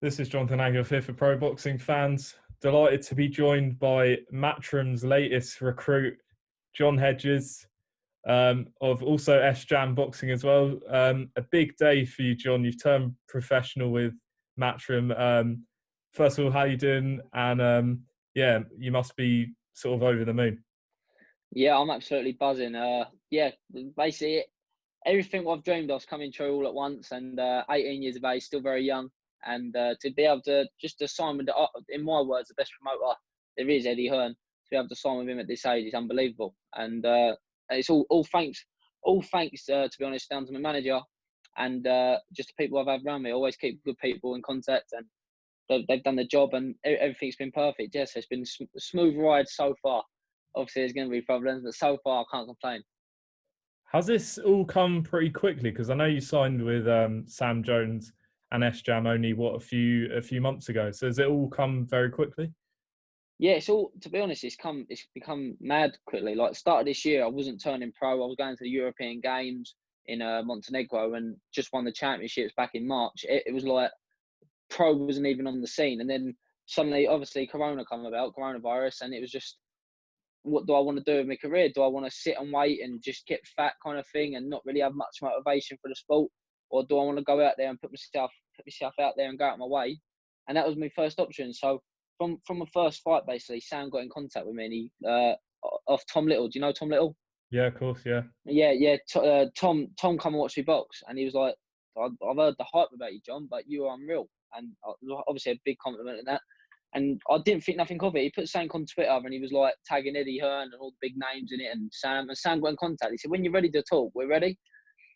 This is Jonathan Agnew here for Pro Boxing fans. Delighted to be joined by Matchroom's latest recruit, John Hedges, of also S-Jam Boxing as well. A big day for you, John. You've turned professional with Matchroom. First of all, how you doing? And yeah, you must be sort of over the moon. Yeah, I'm absolutely buzzing. Yeah, basically everything I've dreamed of is coming true all at once. And 18 years of age, still very young, and to be able to just to sign with in my words, the best promoter there is, Eddie Hearn. To be able to sign with him at this age is unbelievable. And it's all thanks, to be honest, down to my manager and just the people I've had around me. I always keep good people in contact, and they've done the job, and everything's been perfect. Yes, it's been a smooth ride so far. Obviously, there's going to be problems, but so far I can't complain. Has this all come pretty quickly? Because I know you signed with Sam Jones and S-Jam only a few months ago. So has it all come very quickly? Yeah, it's all, to be honest, it's become mad quickly. Like, start of this year, I wasn't turning pro. I was going to the European Games in Montenegro and just won the championships back in March. It was like pro wasn't even on the scene, and then suddenly, obviously, coronavirus, and it was just, what do I want to do with my career? Do I want to sit and wait and just get fat kind of thing and not really have much motivation for the sport? Or do I want to go out there and put myself out there and go out my way? And that was my first option. So from the first fight, basically, Sam got in contact with me, and he, off Tom Little. Do you know Tom Little? Yeah, of course, yeah. Yeah. Tom come and watch me box, and he was like, I've heard the hype about you, John, but you are unreal. And obviously a big compliment in that. And I didn't think nothing of it. He put something on Twitter, and he was like tagging Eddie Hearn and all the big names in it, and Sam. And Sam got in contact. He said, "When you're ready to talk, we're ready."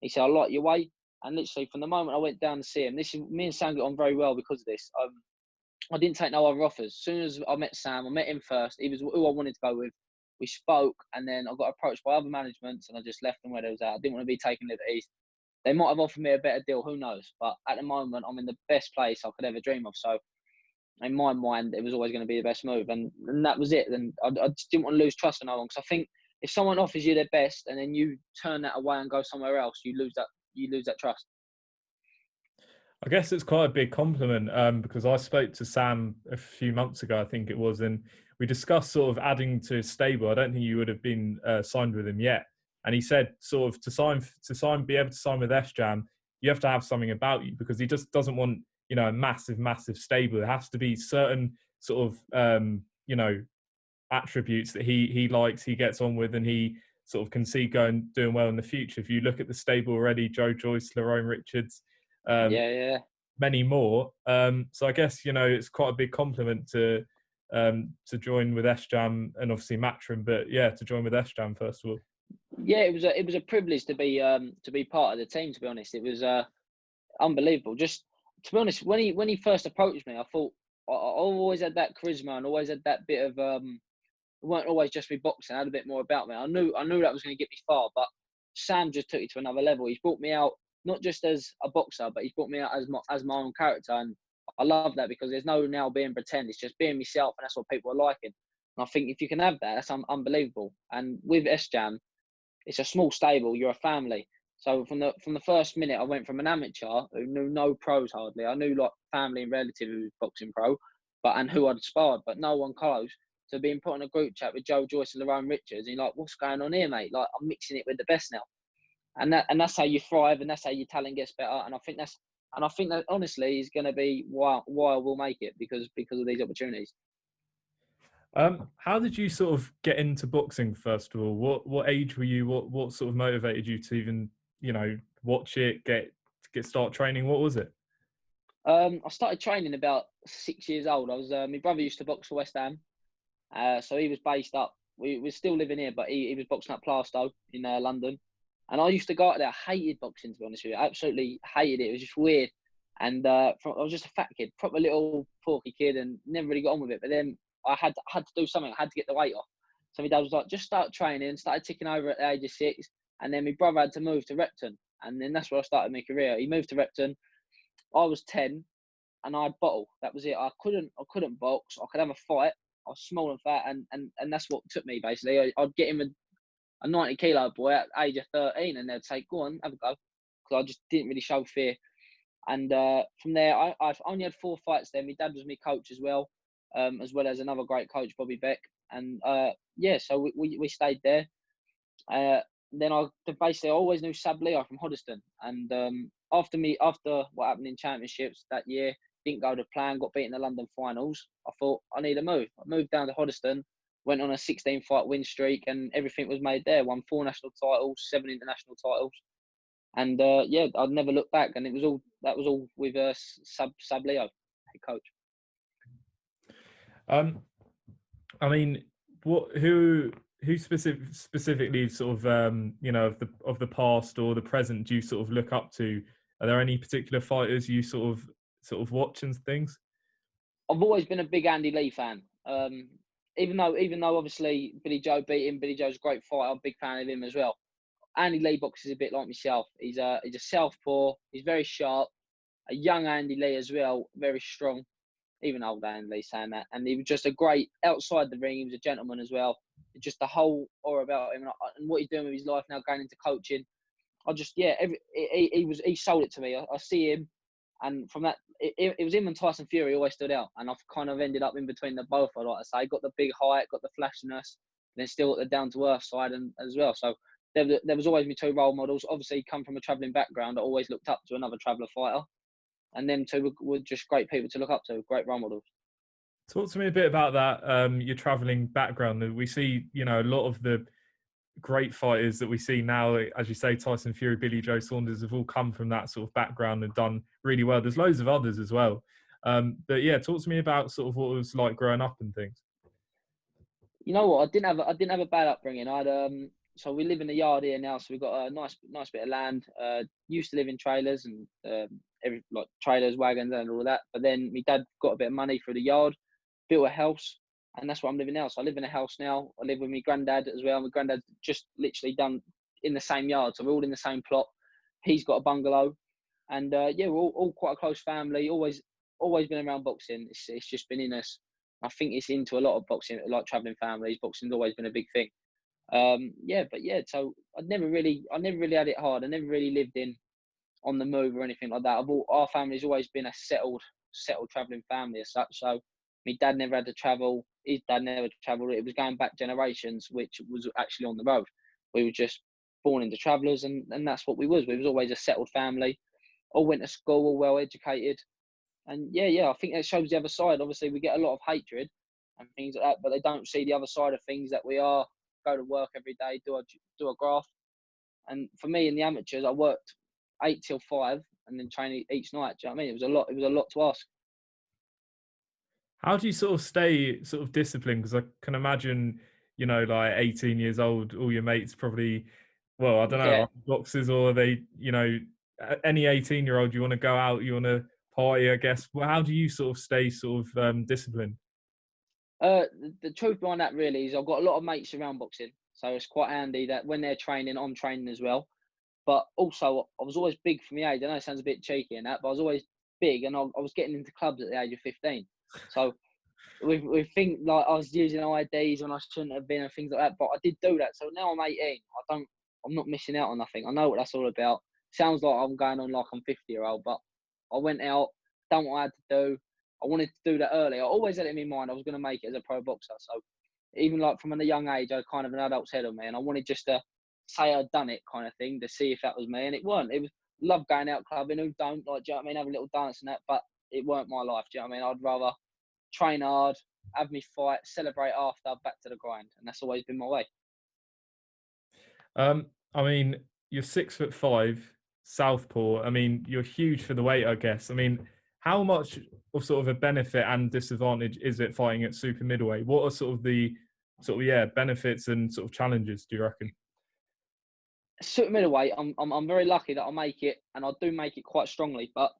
He said, "I like your way." And literally, from the moment I went down to see him, me and Sam got on very well because of this. I didn't take no other offers. As soon as I met Sam, I met him first. He was who I wanted to go with. We spoke, and then I got approached by other managements, and I just left them where they was at. I didn't want to be taking liberties. They might have offered me a better deal, who knows? But at the moment, I'm in the best place I could ever dream of. So in my mind, it was always going to be the best move, and that was it. And I just didn't want to lose trust in no one, because I think if someone offers you their best and then you turn that away and go somewhere else, you lose that trust. I guess it's quite a big compliment because I spoke to Sam a few months ago, I think it was, and we discussed sort of adding to his stable. I don't think you would have been signed with him yet. And he said sort of be able to sign with S-Jam, you have to have something about you, because he just doesn't want, a massive stable. It has to be certain sort of, attributes that he likes, he gets on with, and he sort of can see doing well in the future. If you look at the stable already, Joe Joyce, Lerone Richards, Yeah. many more. So I guess, it's quite a big compliment to join with S-Jam and obviously Matchroom, but yeah, to join with S-Jam first of all. Yeah, it was a privilege to be part of the team. To be honest, it was unbelievable. Just to be honest, when he first approached me, I thought I always had that charisma and always had that bit of it weren't always just me boxing. I had a bit more about me. I knew that was going to get me far, but Sam just took it to another level. He's brought me out not just as a boxer, but he's brought me out as my own character, and I love that, because there's no now being pretend. It's just being myself, and that's what people are liking. And I think if you can have that, that's unbelievable. And with S-Jam, it's a small stable. You're a family. So from the first minute, I went from an amateur who knew no pros hardly. I knew like family and relative who was boxing pro, and who I'd sparred, but no one close, to being put in a group chat with Joe Joyce and Lerone Richards. And you're like, what's going on here, mate? Like, I'm mixing it with the best now, and that's how you thrive, and that's how your talent gets better. And I think that honestly is going to be why I will make it, because of these opportunities. How did you sort of get into boxing first of all? What age were you? What sort of motivated you to even watch it, start training? What was it? I started training about 6 years old. I was my brother used to box for West Ham, so he was based up. We were still living here, but he was boxing at Plaistow in London, and I used to go out there. I hated boxing, to be honest with you. I absolutely hated it. It was just weird, and I was just a fat kid, proper little porky kid, and never really got on with it. But then I had to do something. I had to get the weight off. So my dad was like, just start training. Started ticking over at the age of 6, and then my brother had to move to Repton, and then that's where I started my career. He moved to Repton. I was 10, and I'd bottle. That was it. I couldn't box. I could have a fight. I was small and fat, and that's what took me, basically. I'd get him a 90 kilo boy at the age of 13, and they'd say, go on, have a go. Because I just didn't really show fear. And from there, I've only had 4 fights there. My dad was my coach as well as another great coach, Bobby Beck. And yeah, so we stayed there. Uh, then I basically always knew Sab Leo from Hoddesdon. And after what happened in championships that year, didn't go to plan, got beaten in the London finals. I thought I need a move. I moved down to Hoddesdon, went on a 16-fight win streak, and everything was made there. Won 4 national titles, 7 international titles. And yeah, I'd never looked back, and that was all with Sab Leo, head coach. I mean, who specifically sort of you know, of the past or the present do you sort of look up to? Are there any particular fighters you sort of watch and things? I've always been a big Andy Lee fan. Even though obviously Billy Joe beat him, Billy Joe's a great fighter. I'm a big fan of him as well. Andy Lee boxes a bit like myself. He's a southpaw. He's very sharp. A young Andy Lee as well, very strong. Even old Andy Lee saying that. And he was just a great outside the ring. He was a gentleman as well. Just the whole aura about him and what he's doing with his life now, going into coaching. He sold it to me. I see him, and from that, it was him and Tyson Fury always stood out. And I've kind of ended up in between the both. I like to say, got the big height, got the flashiness, and then still got the down to earth side and as well. So there was always my 2 role models. Obviously, come from a travelling background, I always looked up to another traveller fighter, and them 2 were just great people to look up to, great role models. Talk to me a bit about that. Your traveling background. We see, you know, a lot of the great fighters that we see now, as you say, Tyson Fury, Billy Joe Saunders, have all come from that sort of background and done really well. There's loads of others as well. But yeah, talk to me about sort of what it was like growing up and things. You know what? I didn't have a bad upbringing. So we live in a yard here now, so we've got a nice bit of land. Used to live in trailers and like trailers, wagons, and all that. But then my dad got a bit of money through the yard, built a house, and that's where I'm living now. So I live in a house now. I live with my granddad as well. My granddad's just literally done in the same yard, so we're all in the same plot. He's got a bungalow, and yeah, we're all quite a close family. Always been around boxing. It's just been in us. I think it's into a lot of boxing, like travelling families. Boxing's always been a big thing. So I never really had it hard. I never really lived on the move or anything like that. Our family's always been a settled travelling family as such. So my dad never had to travel. His dad never travelled. It was going back generations, which was actually on the road. We were just born into travellers, and that's what we was. We was always a settled family. All went to school, all well educated. And yeah, I think that shows the other side. Obviously, we get a lot of hatred and things like that, but they don't see the other side of things, that we go to work every day, do a graft. And for me in the amateurs, I worked 8 till 5 and then train each night. Do you know what I mean? It was a lot to ask. How do you sort of stay sort of disciplined? Because I can imagine, you know, like 18 years old, all your mates probably, well, I don't know, Yeah. are boxers, or they, you know, any 18-year-old, you want to go out, you want to party, I guess. Well, how do you sort of stay sort of disciplined? The truth behind that really is I've got a lot of mates around boxing, so it's quite handy that when they're training, I'm training as well. But also, I was always big for my age. I know it sounds a bit cheeky and that, but I was always big, and I was getting into clubs at the age of 15. So we think like I was using IDs when I shouldn't have been and things like that. But I did do that. So now I'm 18. I'm not missing out on nothing. I know what that's all about. Sounds like I'm going on like I'm 50-year-old, but I went out, done what I had to do. I wanted to do that early. I always had it in my mind I was going to make it as a pro boxer. So even like from a young age, I had kind of an adult's head on me, and I wanted just to say I'd done it kind of thing to see if that was me. And it weren't. It was love going out clubbing. Who don't, like, do you know what I mean? Have a little dance and that, but it weren't my life. Do you know what I mean? I'd rather train hard, have me fight, celebrate after, back to the grind, and that's always been my way. I mean, you're 6'5", southpaw. I mean, you're huge for the weight, I guess. I mean, how much of sort of a benefit and disadvantage is it fighting at super middleweight? What are sort of the benefits and sort of challenges, do you reckon? Super middleweight, I'm very lucky that I make it, and I do make it quite strongly. But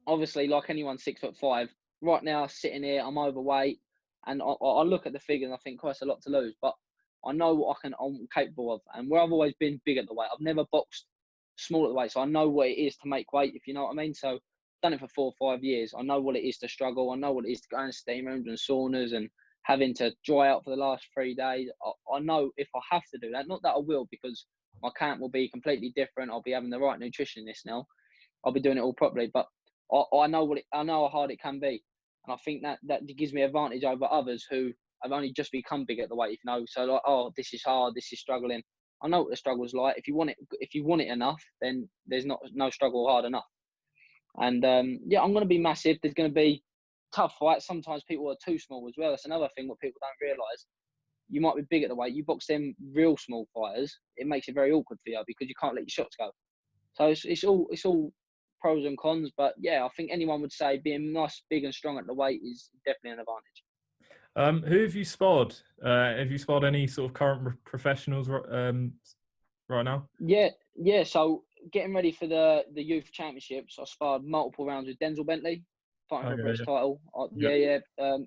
obviously, like anyone 6'5", right now sitting here, I'm overweight, and I look at the figure and I think, Christ, a lot to lose. But I know what I'm capable of, and where I've always been big at the weight, I've never boxed small at the weight, so I know what it is to make weight, if you know what I mean. So I've done it for 4 or 5 years. I know what it is to struggle. I know what it is to go in steam rooms and saunas and having to dry out for the last 3 days. I know if I have to do that, not that I will, because my camp will be completely different. I'll be having the right nutritionist now. I'll be doing it all properly. But I know I know how hard it can be, and I think that gives me advantage over others who have only just become big at the weight. So like, oh, this is hard, this is struggling. I know what the struggle's like. If you want it enough, then there's no struggle hard enough. And yeah, I'm going to be massive. There's going to be tough fights. Sometimes people are too small as well. That's another thing what people don't realise. You might be big at the weight. You box them real small fighters, it makes it very awkward for you because you can't let your shots go. So it's all pros and cons. But yeah, I think anyone would say being nice, big and strong at the weight is definitely an advantage. Who have you sparred? Have you sparred any sort of current professionals right now? Yeah. So getting ready for the youth championships, I sparred multiple rounds with Denzel Bentley, fighting for a British title. Yeah.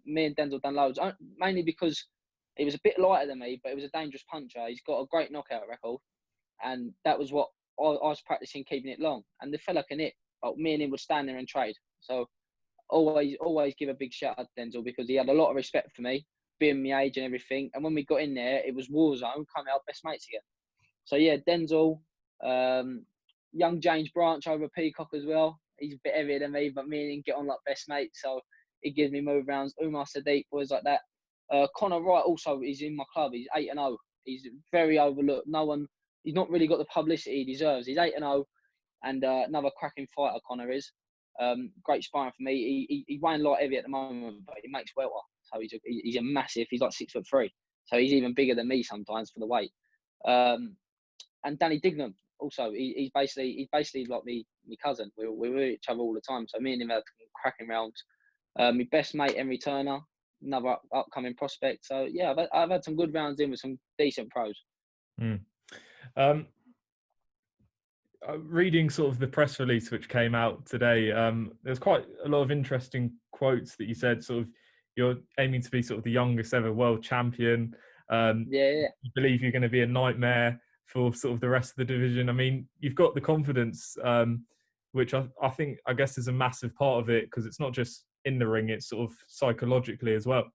Me and Denzel done loads, mainly because he was a bit lighter than me, but he was a dangerous puncher. He's got a great knockout record, and that was what I was practicing, keeping it long. And the fella can hit. But me and him would stand there and trade. So always give a big shout out to Denzel because he had a lot of respect for me, being my age and everything. And when we got in there, it was war zone, coming out best mates again. So yeah, Denzel, young James Branch over Peacock as well. He's a bit heavier than me, but me and him get on like best mates. So he gives me move rounds. Umar Sadiq, boys like that. Conor Wright also is in my club. He's 8-0. He's very overlooked. He's not really got the publicity he deserves. He's 8-0, and another cracking fighter. Conor is. Great sparring for me. He weighing light heavy at the moment, but he makes welter. So he's a massive. He's like 6'3", so he's even bigger than me sometimes for the weight. And Danny Dignam also. He's basically like me cousin. We're with each other all the time. So me and him had cracking rounds. My best mate Henry Turner, another upcoming prospect. So yeah, I've had some good rounds in with some decent pros. Reading sort of the press release which came out today, there's quite a lot of interesting quotes that you said. Sort of, you're aiming to be sort of the youngest ever world champion. Yeah. You believe you're going to be a nightmare for sort of the rest of the division. I mean, you've got the confidence, which I guess is a massive part of it, because it's not just in the ring; it's sort of psychologically as well.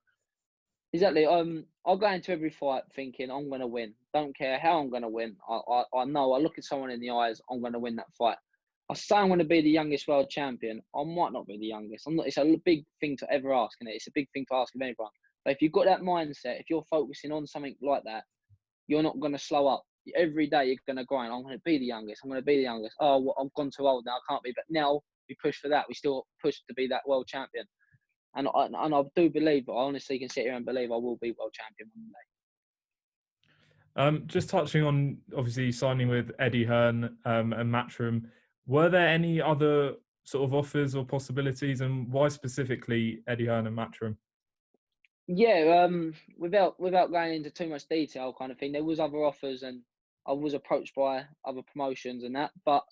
Exactly. I'll go into every fight thinking I'm going to win. Don't care how I'm going to win. I know. I look at someone in the eyes. I'm going to win that fight. I say I'm going to be the youngest world champion. I might not be the youngest. I'm not. It's a big thing to ever ask, and it's a big thing to ask of anyone. But if you've got that mindset, if you're focusing on something like that, you're not going to slow up. Every day you're going to grind. I'm going to be the youngest. I'm going to be the youngest. Oh, well, I've gone too old now. I can't be. But now we push for that. We still push to be that world champion. And I do believe, I honestly can sit here and believe I will be world champion one day. Just touching on, obviously, signing with Eddie Hearn and Matchroom, were there any other sort of offers or possibilities, and why specifically Eddie Hearn and Matchroom? Yeah, without going into too much detail kind of thing, there was other offers and I was approached by other promotions and that. But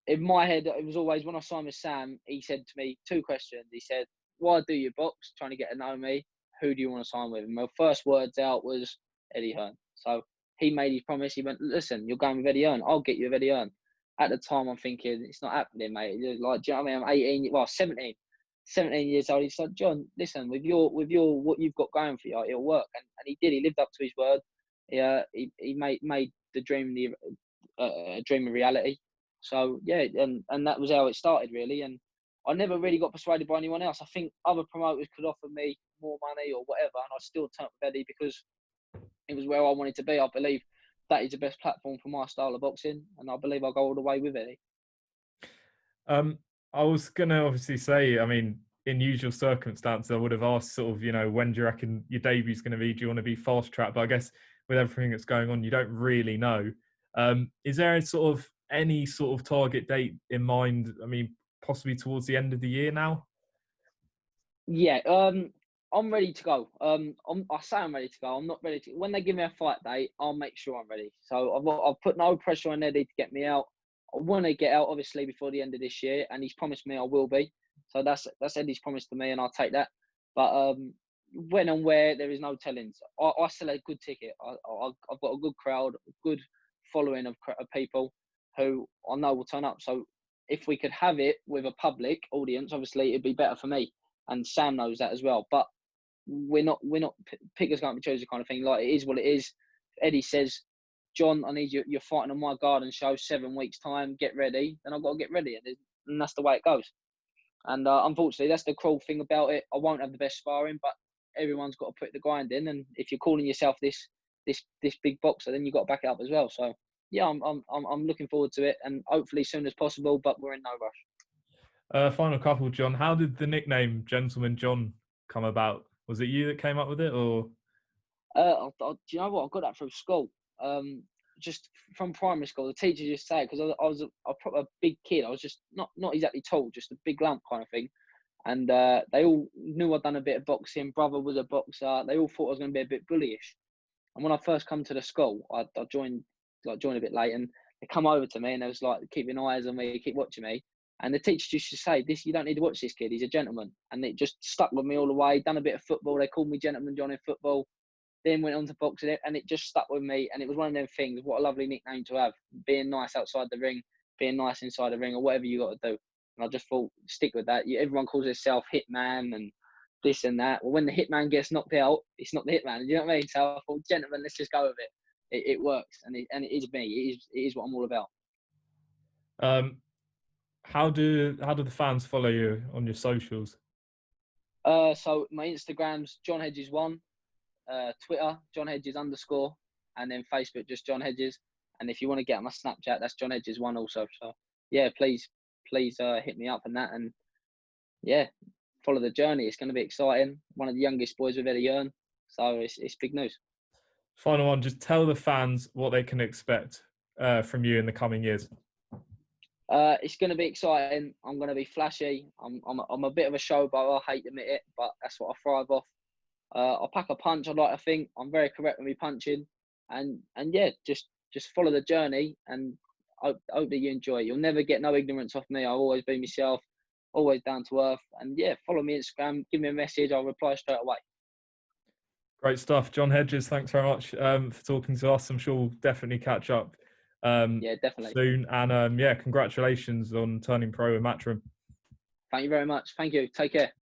in my head, it was always, when I signed with Sam, he said to me 2 questions. He said, why do you box? Trying to get to know me. Who do you want to sign with? And my first words out was Eddie Hearn. So he made his promise. He went, listen, you're going with Eddie Hearn. I'll get you with Eddie Hearn. At the time, I'm thinking, it's not happening, mate. Like, do you know what I mean? I'm 18, 17 years old. He said, John, listen, with your what you've got going for you, it'll work. And he did. He lived up to his word. He made the dream a dream a reality. So yeah, and that was how it started really. And I never really got persuaded by anyone else. I think other promoters could offer me more money or whatever, and I still turned with Eddie because it was where I wanted to be. I believe that is the best platform for my style of boxing, and I believe I'll go all the way with Eddie. I was going to obviously say, I mean, in usual circumstances, I would have asked sort of, when do you reckon your debut's going to be? Do you want to be fast track? But I guess with everything that's going on, you don't really know. Is there any sort of target date in mind? I mean, possibly towards the end of the year now? Yeah, I'm ready to go. I say I'm ready to go. I'm not ready to. When they give me a fight date, I'll make sure I'm ready. So I've put no pressure on Eddie to get me out. I want to get out obviously before the end of this year, and he's promised me I will be. So that's Eddie's promise to me, and I'll take that. But when and where, there is no telling. I sell a good ticket. I've got a good crowd, a good following of people who I know will turn up. So if we could have it with a public audience, obviously it'd be better for me. And Sam knows that as well. But we're not pickers can't be choosers kind of thing. Like, it is what it is. Eddie says John, I need you. You're fighting on my garden show 7 weeks time. Get ready. Then I've got to get ready, and that's the way it goes. And unfortunately, that's the cruel thing about it. I won't have the best sparring, but everyone's got to put the grind in. And if you're calling yourself this big boxer, then you've got to back it up as well. So yeah, I'm looking forward to it, and hopefully soon as possible. But we're in no rush. Final couple, John. How did the nickname Gentleman John come about? Was it you that came up with it, or? Do you know what? I got that from school. Just from primary school, the teachers just say, because I was a proper big kid. I was just not exactly tall, just a big lump kind of thing. And they all knew I'd done a bit of boxing. Brother was a boxer. They all thought I was going to be a bit bullyish. And when I first come to the school, I joined a bit late, and they come over to me and they was like, keeping eyes on me, keep watching me. And the teachers used to say, "This, you don't need to watch this kid. He's a gentleman." And it just stuck with me all the way. Done a bit of football. They called me Gentleman John in football. Then went on to boxing, and it just stuck with me. And it was one of them things. What a lovely nickname to have. Being nice outside the ring, being nice inside the ring, or whatever you got to do. And I just thought, stick with that. Everyone calls himself Hitman and this and that. Well, when the Hitman gets knocked out, it's not the Hitman. You know what I mean? So I thought, gentlemen, let's just go with it. It works, and it is me. It is what I'm all about. How do the fans follow you on your socials? So my Instagram's John Hedges 1. Twitter, John Hedges _, and then Facebook, just John Hedges. And if you want to get on my Snapchat, that's John Hedges 1 also. So yeah, please hit me up on that, and yeah, follow the journey. It's going to be exciting. One of the youngest boys we've ever earned, so it's big news. Final one, just tell the fans what they can expect from you in the coming years. It's going to be exciting. I'm going to be flashy. I'm a bit of a showboater. I hate to admit it, but that's what I thrive off. I'll pack a punch. I like to think I'm very correct with me punching, and yeah, just follow the journey, and hope that you enjoy it. You'll never get no ignorance off me. I'll always be myself, always down to earth, and yeah, follow me on Instagram. Give me a message. I'll reply straight away. Great stuff, John Hedges. Thanks very much for talking to us. I'm sure we'll definitely catch up Yeah, definitely soon. And yeah, congratulations on turning pro with Matchroom. Thank you very much. Thank you. Take care.